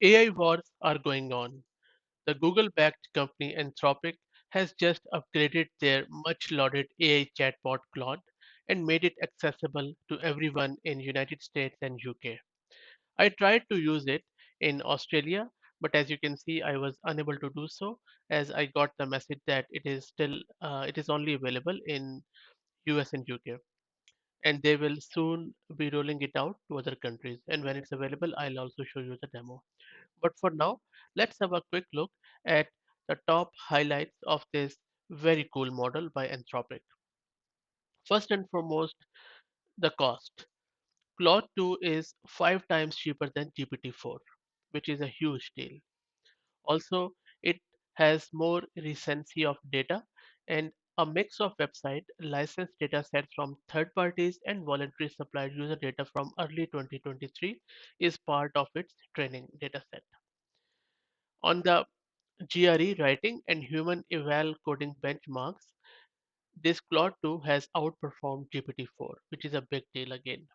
AI wars are going on. The Google-backed company Anthropic has just upgraded their much-lauded AI chatbot Claude and made it accessible to everyone in United States and UK. I tried to use it in Australia, but as you can see, I was unable to do so as I got the message that it is only available in US and UK, and they will soon be rolling it out to other countries. And when it's available, I'll also show you the demo. But for now, let's have a quick look at the top highlights of this very cool model by Anthropic. First and foremost, the cost. Claude 2 is 5 times cheaper than GPT-4, which is a huge deal. Also, it has more recency of data and a mix of website licensed data sets from third parties and voluntary supplied user data from early 2023 is part of its training dataset. On the GRE writing and human eval coding benchmarks, this Claude 2 has outperformed GPT-4, which is a big deal again.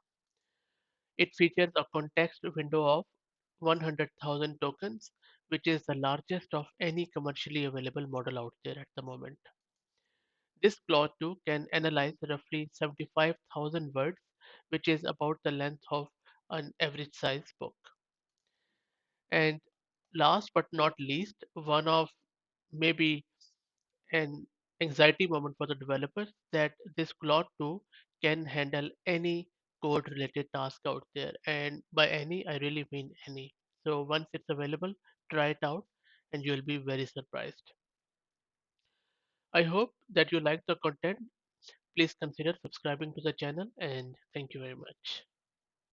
It features a context window of 100,000 tokens, which is the largest of any commercially available model out there at the moment. This Claude 2 can analyze roughly 75,000 words, which is about the length of an average size book. And last but not least, one of maybe an anxiety moment for the developers that this Claude 2 can handle any code related task out there. And by any, I really mean any. So once it's available, try it out and you'll be very surprised. I hope that you like the content. Please consider subscribing to the channel and thank you very much.